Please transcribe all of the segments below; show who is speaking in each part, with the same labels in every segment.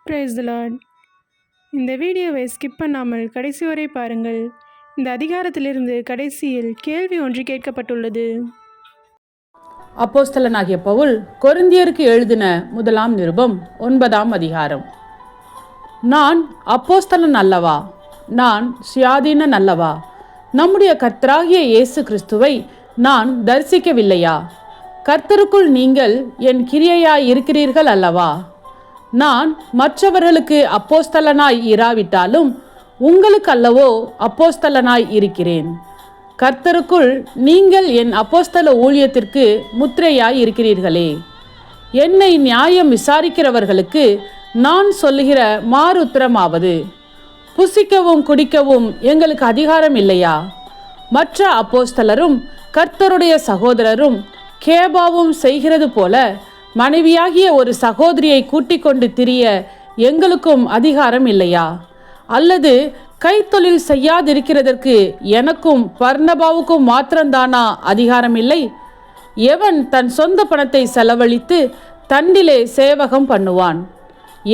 Speaker 1: Praise the Lord. இந்த வீடியோவை skip பண்ணாமல் கடைசி வரை பாருங்கள். இந்த அதிகாரத்திலிருந்து கடைசியில் கேள்வி ஒன்று கேட்கப்பட்டுள்ளது.
Speaker 2: அப்போஸ்தலனாகிய பவுல் கொரிந்தியருக்கு எழுதின முதலாம் நிருபம் 9ஆம் அதிகாரம். நான் அப்போஸ்தலன் அல்லவா? நான் சுயாதீனன் அல்லவா? நம்முடைய கர்த்தராகிய இயேசு கிறிஸ்துவை நான் தரிசிக்கவில்லையா? கர்த்தருக்குள் நீங்கள் என் கிரியையாய் இருக்கிறீர்கள் அல்லவா? நான் மற்றவர்களுக்கு அப்போஸ்தலனாய் இராவிட்டாலும் உங்களுக்கு அல்லவோ அப்போஸ்தலனாய் இருக்கிறேன். கர்த்தருக்குள் நீங்கள் என் அப்போஸ்தல ஊழியத்திற்கு முத்திரையாய் இருக்கிறீர்களே. என்னை நியாயம் விசாரிக்கிறவர்களுக்கு நான் சொல்லுகிற மாறுத்திரமாவது, புசிக்கவும் குடிக்கவும் எங்களுக்கு அதிகாரம் இல்லையா? மற்ற அப்போஸ்தலரும் கர்த்தருடைய சகோதரரும் கேபாவும் செய்கிறது போல மனைவியாகிய ஒரு சகோதரியை கூட்டிக் கொண்டு திரிய எங்களுக்கும் அதிகாரம் இல்லையா? அல்லது கைத்தொழில் செய்யாதிருக்கிறதற்கு எனக்கும் பர்னபாவுக்கும் மாத்திரம்தானா அதிகாரம் இல்லை? எவன் தன் சொந்த பணத்தை செலவழித்து தண்டிலே சேவகம் பண்ணுவான்?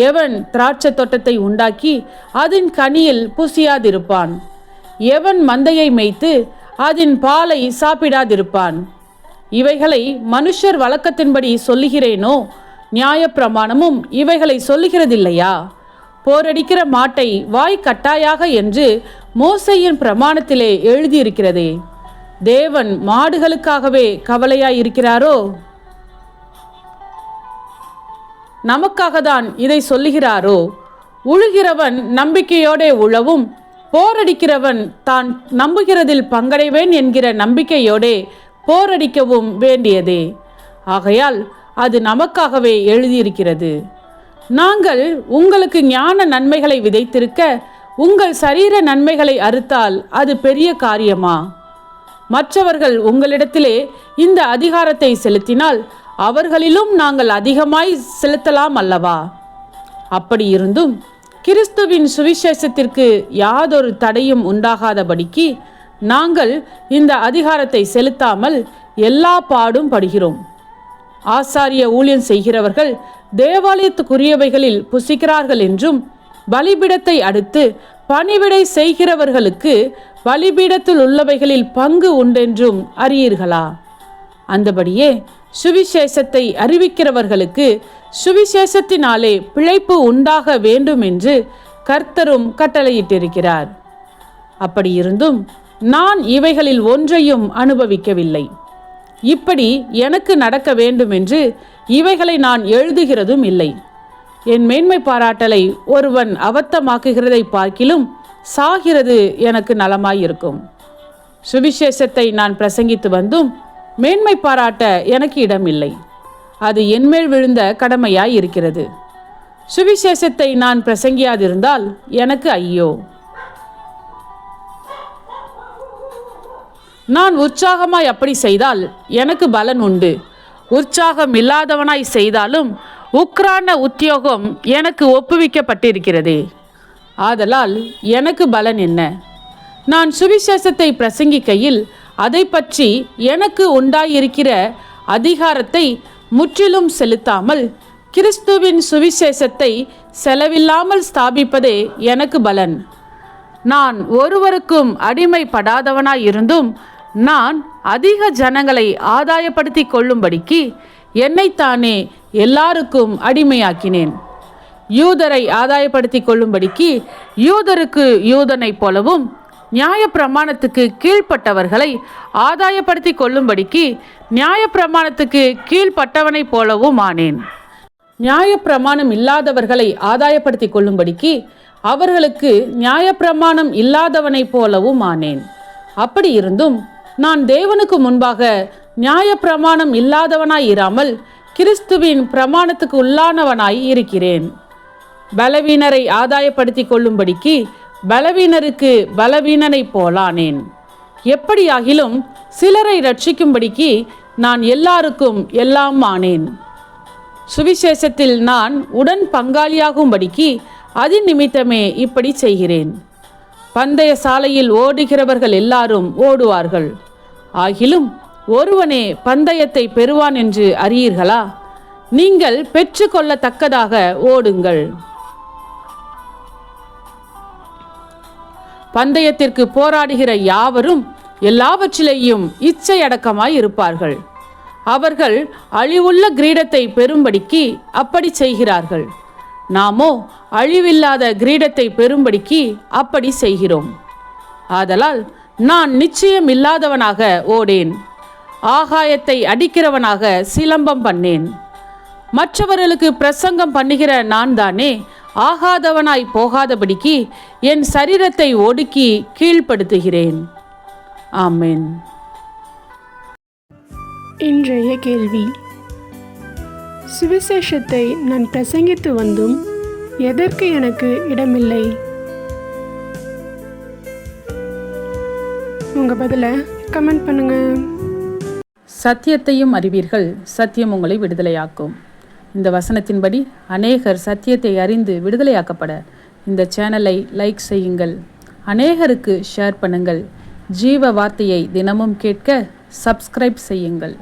Speaker 2: எவன் திராட்சை தோட்டத்தை உண்டாக்கி அதன் கனியில் புசியாதிருப்பான்? எவன் மந்தையை மேய்த்து அதன் பாலை சாப்பிடாதிருப்பான்? இவைகளை மனுஷர் வழக்கத்தின்படி சொல்லுகிறேனோ? நியாயப்பிரமாணமும் இவைகளை சொல்லுகிறதில்லையா? போரடிக்கிற மாட்டை வாய் கட்டாயாக என்று மோசேயின் பிரமாணத்திலே எழுதியிருக்கிறதே. தேவன் மாடுகளுக்காகவே கவலையாயிருக்கிறாரோ? நமக்காக தான் இதை சொல்லுகிறாரோ? உழுகிறவன் நம்பிக்கையோடே உழவும், போரடிக்கிறவன் தான் நம்புகிறதில் பங்கடைவேன் என்கிற நம்பிக்கையோடே போரடிக்கவும் வேண்டியதே. ஆகையால் அது நமக்காகவே எழுதியிருக்கிறது. நாங்கள் உங்களுக்கு ஞான நன்மைகளை விதைத்திருக்க உங்கள் சரீர நன்மைகளை அறுத்தால் அது பெரிய காரியமா? மற்றவர்கள் உங்களிடத்திலே இந்த அதிகாரத்தை செலுத்தினால் அவர்களிலும் நாங்கள் அதிகமாய் செலுத்தலாம் அல்லவா? அப்படி இருந்தும் கிறிஸ்துவின் சுவிசேஷத்திற்கு யாதொரு தடையும் உண்டாகாதபடிக்கு நாங்கள் இந்த அதிகாரத்தை செலுத்தாமல் எல்லா பாடும் படுகிறோம். ஆசாரிய ஊழியம் செய்கிறவர்கள் தேவாலயத்துக்குரியவைகளில் புசிக்கிறார்கள் என்றும், பலிபீடத்தை அடுத்து பணிவிடை செய்கிறவர்களுக்கு பலிபீடத்தில் உள்ளவைகளில் பங்கு உண்டென்றும் அறியீர்களா? அந்தபடியே சுவிசேஷத்தை அறிவிக்கிறவர்களுக்கு சுவிசேஷத்தினாலே பிழைப்பு உண்டாக வேண்டும் என்று கர்த்தரும் கட்டளையிட்டிருக்கிறார். அப்படி இருந்தும் நான் இவைகளில் ஒன்றையும் அனுபவிக்கவில்லை. இப்படி எனக்கு நடக்க வேண்டும் என்று இவைகளை நான் எழுதுகிறதும் இல்லை. என் மேன்மை பாராட்டலை ஒருவன் அபத்தமாக்குகிறதை பார்க்கிலும் சாகிறது எனக்கு நலமாயிருக்கும். சுவிசேஷத்தை நான் பிரசங்கித்து வந்தும் மேன்மை பாராட்ட எனக்கு இடமில்லை. அது என்மேல் விழுந்த கடமையாய் இருக்கிறது. சுவிசேஷத்தை நான் பிரசங்கியாதிருந்தால் எனக்கு ஐயோ! நான் உற்சாகமாய் அப்படி செய்தால் எனக்கு பலன் உண்டு. உற்சாகம் இல்லாதவனாய் செய்தாலும் உக்ரான உத்தியோகம் எனக்கு ஒப்புவிக்கப்பட்டிருக்கிறதே. ஆதலால் எனக்கு பலன் என்ன? நான் சுவிசேஷத்தை பிரசங்கிக்கையில் அதை பற்றி எனக்கு உண்டாயிருக்கிற அதிகாரத்தை முற்றிலும் செலுத்தாமல் கிறிஸ்துவின் சுவிசேஷத்தை செலவில்லாமல் ஸ்தாபிப்பதே எனக்கு பலன். நான் ஒருவருக்கும் அடிமைப்படாதவனாய் இருந்தும் நான் அதிக ஜனங்களை ஆதாயப்படுத்தி கொள்ளும்படிக்கு என்னைத்தானே எல்லாருக்கும் அடிமையாக்கினேன். யூதரை ஆதாயப்படுத்தி கொள்ளும்படிக்கு யூதருக்கு யூதனைப் போலவும், நியாயப்பிரமாணத்துக்கு கீழ்ப்பட்டவர்களை ஆதாயப்படுத்தி கொள்ளும்படிக்கு நியாயப்பிரமாணத்துக்கு கீழ்ப்பட்டவனைப் போலவும் ஆனேன். நியாயப்பிரமாணம் இல்லாதவர்களை ஆதாயப்படுத்தி கொள்ளும்படிக்கு அவர்களுக்கு நியாயப்பிரமாணம் இல்லாதவனைப் போலவும் ஆனேன். அப்படி இருந்தும் நான் தேவனுக்கு முன்பாக நியாயப்பிரமாணம் இல்லாதவனாய் இராமல் கிறிஸ்துவின் பிரமாணத்துக்கு உள்ளானவனாய் இருக்கிறேன். பலவீனரை ஆதாயப்படுத்தி கொள்ளும்படிக்கு பலவீனருக்கு பலவீனனைப் போலானேன். எப்படியாகிலும் சிலரை ரட்சிக்கும்படிக்கு நான் எல்லாருக்கும் எல்லாம் ஆனேன். சுவிசேஷத்தில் நான் உடன் பங்காளியாகும்படிக்கு அதன் நிமித்தமே இப்படி செய்கிறேன். பந்தய சாலையில் ஓடுகிறவர்கள் எல்லாரும் ஓடுவார்கள், ஆகிலும் ஒருவனே பந்தயத்தை பெறுவான் என்று அறியீர்களா? நீங்கள் பெற்றுக்கொள்ளத்தக்கதாக ஓடுங்கள். பந்தயத்திற்கு போராடுகிற யாவரும் எல்லாவற்றிலேயும் இச்சையடக்கமாய் இருப்பார்கள். அவர்கள் அழிவுள்ள கிரீடத்தை பெறும்படிக்கு அப்படி செய்கிறார்கள். நாமோ அழிவில்லாத கிரீடத்தை பெறும்படிக்கு அப்படி செய்கிறோம். ஆதலால் நான் நிச்சயம் இல்லாதவனாக ஓடேன், ஆகாயத்தை அடிக்கிறவனாக சிலம்பம் பண்ணேன். மற்றவர்களுக்கு பிரசங்கம் பண்ணுகிற நான் தானே ஆகாதவனாய் போகாதபடிக்கு என் சரீரத்தை ஒடுக்கி கீழ்ப்படுத்துகிறேன். ஆமென்.
Speaker 1: இன்றைய கேள்வி: சுவிசேஷத்தை நான் பிரசங்கித்து வந்தும் எதற்கு எனக்கு இடமில்லை? உங்கள் பதிலை கமெண்ட் பண்ணுங்க.
Speaker 2: சத்தியத்தையும் அறிவீர்கள், சத்தியம் உங்களை விடுதலையாக்கும். இந்த வசனத்தின்படி அநேகர் சத்தியத்தை அறிந்து விடுதலையாக்கப்பட இந்த சேனலை லைக் செய்யுங்கள், அநேகருக்கு ஷேர் பண்ணுங்கள். ஜீவ வார்த்தையை தினமும் கேட்க சப்ஸ்கிரைப் செய்யுங்கள்.